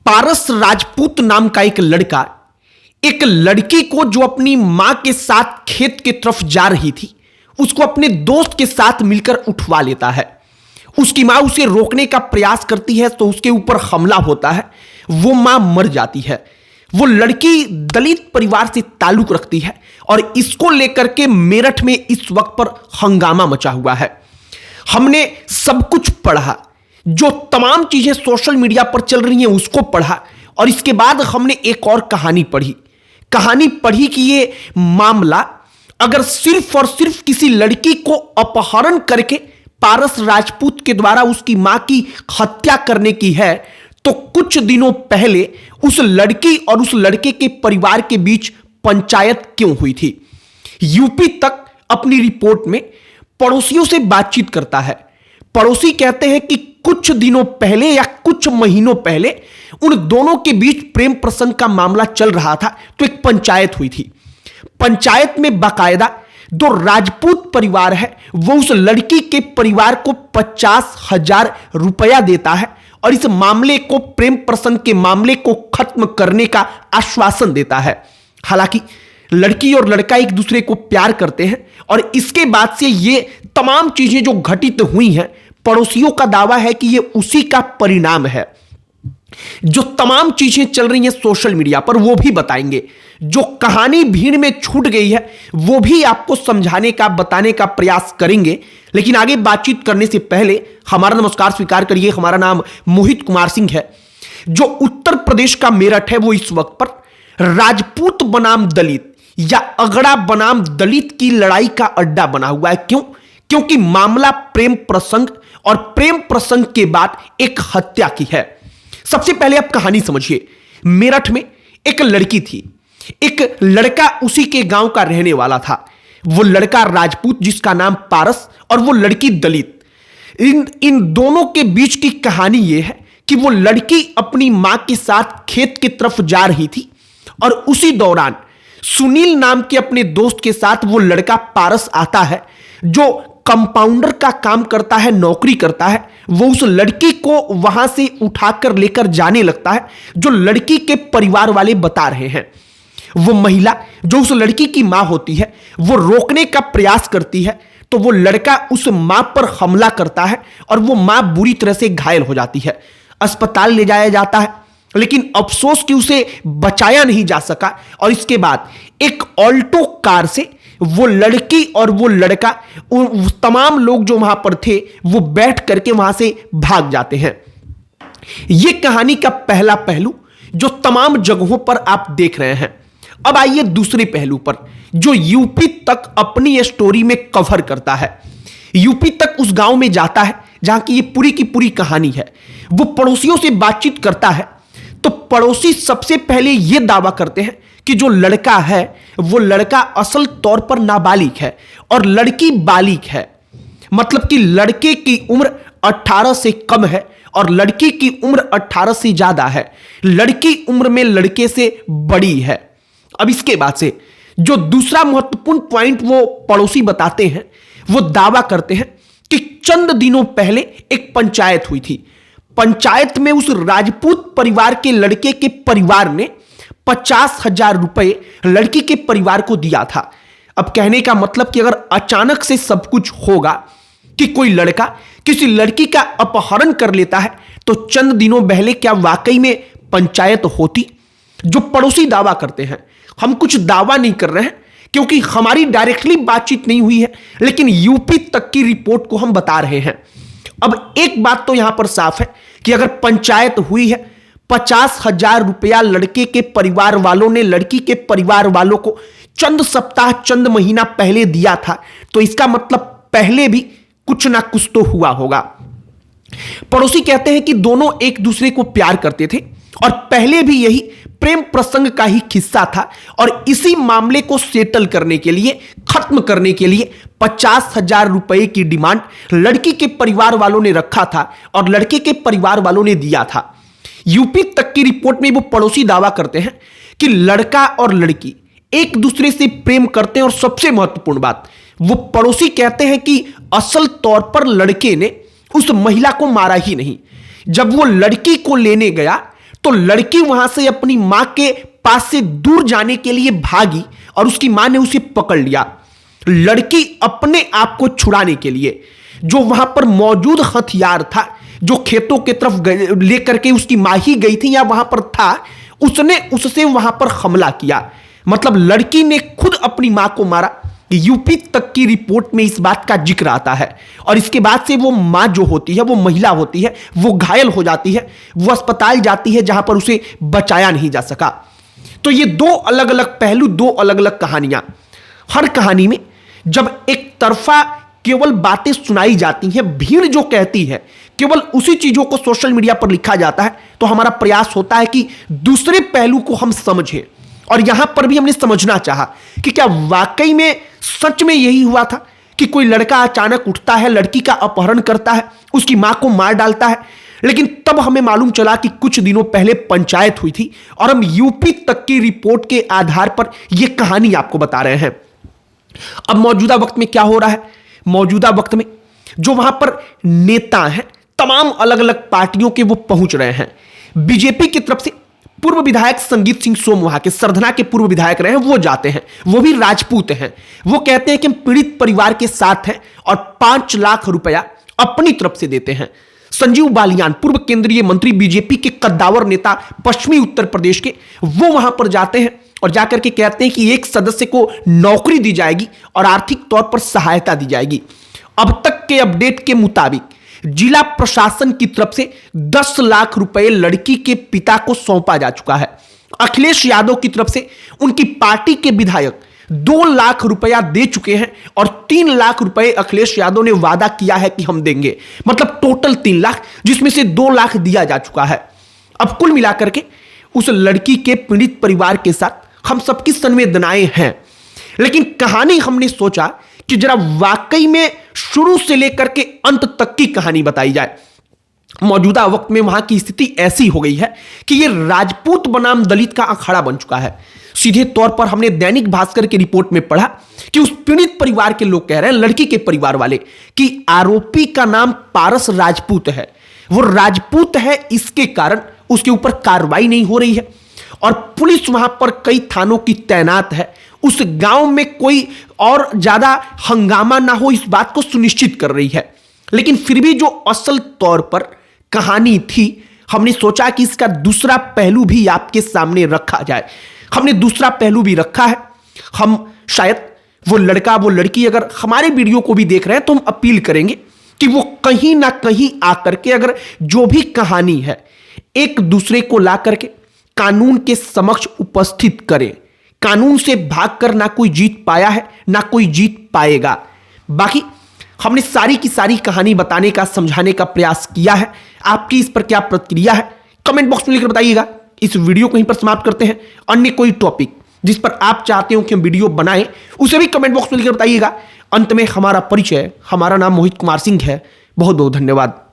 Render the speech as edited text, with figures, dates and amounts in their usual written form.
पारस राजपूत नाम का एक लड़की को जो अपनी मां के साथ खेत की तरफ जा रही थी, उसको अपने दोस्त के साथ मिलकर उठवा लेता है। उसकी मां उसे रोकने का प्रयास करती है तो उसके ऊपर हमला होता है। वो मां मर जाती है। वो लड़की दलित परिवार से ताल्लुक रखती है और इसको लेकर के मेरठ में इस वक्त पर हंगामा मचा हुआ है। हमने सब कुछ पढ़ा, जो तमाम चीजें सोशल मीडिया पर चल रही हैं उसको पढ़ा, और इसके बाद हमने एक और कहानी पढ़ी कि ये मामला अगर सिर्फ और सिर्फ किसी लड़की को अपहरण करके पारस राजपूत के द्वारा उसकी मां की हत्या करने की है, तो कुछ दिनों पहले उस लड़की और उस लड़के के परिवार के बीच पंचायत क्यों हुई थी। यूपी तक अपनी रिपोर्ट में पड़ोसियों से बातचीत करता है। पड़ोसी कहते हैं कि कुछ दिनों पहले या कुछ महीनों पहले उन दोनों के बीच प्रेम प्रसंग का मामला चल रहा था, तो एक पंचायत हुई थी। पंचायत में बाकायदा जो राजपूत परिवार है वो उस लड़की के परिवार को 50,000 रुपया देता है और इस मामले को, प्रेम प्रसंग के मामले को खत्म करने का आश्वासन देता है। हालांकि लड़की और लड़का एक दूसरे को प्यार करते हैं और इसके बाद से ये तमाम चीजें जो घटित हुई हैं, पड़ोसियों का दावा है कि ये उसी का परिणाम है। जो तमाम चीजें चल रही हैं सोशल मीडिया पर वो भी बताएंगे। जो कहानी भीड़ में छूट गई है वो भी आपको समझाने का, बताने का प्रयास करेंगे। लेकिन आगे बातचीत करने से पहले हमारा नमस्कार स्वीकार करिए। हमारा नाम मोहित कुमार सिंह है। जो उत्तर प्रदेश का मेरठ है वो इस वक्त पर राजपूत बनाम दलित या अगड़ा बनाम दलित की लड़ाई का अड्डा बना हुआ है। क्यों? क्योंकि मामला प्रेम प्रसंग और प्रेम प्रसंग के बाद एक हत्या की है। सबसे पहले आप कहानी समझिए। मेरठ में एक लड़की थी, एक लड़का उसी के गांव का रहने वाला था। वो लड़का राजपूत जिसका नाम पारस और वो लड़की दलित। इन दोनों के बीच की कहानी यह है कि वो लड़की अपनी मां के साथ खेत की तरफ जा रही थी और उसी दौरान सुनील नाम के अपने दोस्त के साथ वो लड़का पारस आता है, जो कंपाउंडर का काम करता है, नौकरी करता है। वो उस लड़की को वहां से उठाकर लेकर जाने लगता है, जो लड़की के परिवार वाले बता रहे हैं। वो महिला जो उस लड़की की मां होती है वो रोकने का प्रयास करती है, तो वो लड़का उस मां पर हमला करता है और वो मां बुरी तरह से घायल हो जाती है। अस्पताल ले जाया जाता है, लेकिन अफसोस कि उसे बचाया नहीं जा सका। और इसके बाद एक ऑल्टो कार से वो लड़की और वो लड़का, तमाम लोग जो वहां पर थे, वो बैठ करके वहां से भाग जाते हैं। यह कहानी का पहला पहलू जो तमाम जगहों पर आप देख रहे हैं। अब आइए दूसरे पहलू पर, जो यूपी तक अपनी स्टोरी में कवर करता है। यूपी तक उस गांव में जाता है जहां की ये पूरी की पूरी कहानी है। वो पड़ोसियों से बातचीत करता है, तो पड़ोसी सबसे पहले यह दावा करते हैं कि जो लड़का है वो लड़का असल तौर पर नाबालिग है और लड़की बालिग है। मतलब कि लड़के की उम्र 18 से कम है और लड़की की उम्र 18 से ज्यादा है। लड़की उम्र में लड़के से बड़ी है। अब इसके बाद से जो दूसरा महत्वपूर्ण पॉइंट वो पड़ोसी बताते हैं, वो दावा करते हैं कि चंद दिनों पहले एक पंचायत हुई थी। पंचायत में उस राजपूत परिवार के लड़के के परिवार ने 50,000 रुपए लड़की के परिवार को दिया था। अब कहने का मतलब कि अगर अचानक से सब कुछ होगा कि कोई लड़का किसी लड़की का अपहरण कर लेता है, तो चंद दिनों पहले क्या वाकई में पंचायत होती? जो पड़ोसी दावा करते हैं, हम कुछ दावा नहीं कर रहे हैं क्योंकि हमारी डायरेक्टली बातचीत नहीं हुई है, लेकिन यूपी तक की रिपोर्ट को हम बता रहे हैं। अब एक बात तो यहां पर साफ है कि अगर पंचायत हुई है, 50,000 रुपया लड़के के परिवार वालों ने लड़की के परिवार वालों को चंद सप्ताह, चंद महीना पहले दिया था, तो इसका मतलब पहले भी कुछ ना कुछ तो हुआ होगा। पड़ोसी कहते हैं कि दोनों एक दूसरे को प्यार करते थे और पहले भी यही प्रेम प्रसंग का ही किस्सा था, और इसी मामले को सेटल करने के लिए, खत्म करने के लिए 50,000 रुपए की डिमांड लड़की के परिवार वालों ने रखा था और लड़के के परिवार वालों ने दिया था। यूपी तक की रिपोर्ट में वो पड़ोसी दावा करते हैं कि लड़का और लड़की एक दूसरे से प्रेम करते हैं, और सबसे महत्वपूर्ण बात, वो पड़ोसी कहते हैं कि असल तौर पर लड़के ने उस महिला को मारा ही नहीं। जब वो लड़की को लेने गया तो लड़की वहां से अपनी मां के पास से दूर जाने के लिए भागी और उसकी मां ने उसे पकड़ लिया। लड़की अपने आप को छुड़ाने के लिए जो वहां पर मौजूद हथियार था, जो खेतों की तरफ लेकर के उसकी मां ही गई थी या वहां पर था, उसने उससे वहां पर हमला किया। मतलब लड़की ने खुद अपनी मां को मारा। यूपी तक की रिपोर्ट में इस बात का जिक्र आता है और इसके बाद से वो मां जो होती है, वो महिला होती है, वो घायल हो जाती है, वो अस्पताल जाती है जहां पर उसे बचाया नहीं जा सका। तो ये दो अलग अलग पहलू, दो अलग अलग कहानियां। हर कहानी में जब एक तरफा केवल बातें सुनाई जाती हैं, भीड़ जो कहती है, केवल उसी चीजों को सोशल मीडिया पर लिखा जाता है, तो हमारा प्रयास होता है कि दूसरे पहलू को हम समझें। और यहां पर भी हमने समझना चाहा कि क्या वाकई में सच में यही हुआ था कि कोई लड़का अचानक उठता है, लड़की का अपहरण करता है, उसकी मां को मार डालता है। लेकिन तब हमें मालूम चला कि कुछ दिनों पहले पंचायत हुई थी और हम यूपी तक की रिपोर्ट के आधार पर यह कहानी आपको बता रहे हैं। अब मौजूदा वक्त में क्या हो रहा है? मौजूदा वक्त में जो वहां पर नेता हैं, तमाम अलग अलग पार्टियों के, वो पहुंच रहे हैं। बीजेपी की तरफ से पूर्व विधायक संगीत सिंह सोम, वहां के सरधना के पूर्व विधायक रहे हैं, वो जाते हैं। वो भी राजपूत हैं। वो कहते हैं कि हम पीड़ित परिवार के साथ हैं और 5 लाख रुपया अपनी तरफ से देते हैं। संजीव बालियान, पूर्व केंद्रीय मंत्री, बीजेपी के कद्दावर नेता पश्चिमी उत्तर प्रदेश के, वो वहां पर जाते हैं और जाकर के कहते हैं कि एक सदस्य को नौकरी दी जाएगी और आर्थिक तौर पर सहायता दी जाएगी। अब तक के अपडेट के मुताबिक जिला प्रशासन की तरफ से 10 लाख रुपए लड़की के पिता को सौंपा जा चुका है। अखिलेश यादव की तरफ से उनकी पार्टी के विधायक 2 लाख रुपया दे चुके हैं और 3 लाख रुपए अखिलेश यादव ने वादा किया है कि हम देंगे। मतलब टोटल 3 लाख, जिसमें से 2 लाख दिया जा चुका है। अब कुल मिलाकर के उस लड़की के पीड़ित परिवार के साथ हम सबकी संवेदनाएं हैं। लेकिन कहानी हमने सोचा कि जरा वाकई में शुरू से लेकर के अंत तक की कहानी बताई जाए। मौजूदा वक्त में वहां की स्थिति ऐसी हो गई है कि यह राजपूत बनाम दलित का अखाड़ा बन चुका है। सीधे तौर पर हमने दैनिक भास्कर की रिपोर्ट में पढ़ा कि उस पीड़ित परिवार के लोग कह रहे हैं, लड़की के परिवार वाले, कि आरोपी का नाम पारस राजपूत है। वो राजपूत है, इसके कारण उसके ऊपर कार्रवाई नहीं हो रही है और पुलिस वहां पर कई थानों की तैनात है। उस गांव में कोई और ज्यादा हंगामा ना हो, इस बात को सुनिश्चित कर रही है। लेकिन फिर भी जो असल तौर पर कहानी थी, हमने सोचा कि इसका दूसरा पहलू भी आपके सामने रखा जाए। हमने दूसरा पहलू भी रखा है। हम शायद वो लड़का, वो लड़की अगर हमारे वीडियो को भी देख रहे हैं तो हम अपील करेंगे कि वो कहीं ना कहीं आकर के अगर जो भी कहानी है एक दूसरे को ला करके कानून के समक्ष उपस्थित करें। कानून से भागकर ना कोई जीत पाया है, ना कोई जीत पाएगा। बाकी हमने सारी की सारी कहानी बताने का, समझाने का प्रयास किया है। आपकी इस पर क्या प्रतिक्रिया है, कमेंट बॉक्स में लिखकर बताइएगा। इस वीडियो को यहीं पर समाप्त करते हैं। अन्य कोई टॉपिक जिस पर आप चाहते हो कि हम वीडियो बनाएं, उसे भी कमेंट बॉक्स में लिखकर बताइएगा। अंत में हमारा परिचय, हमारा नाम मोहित कुमार सिंह है। बहुत बहुत धन्यवाद।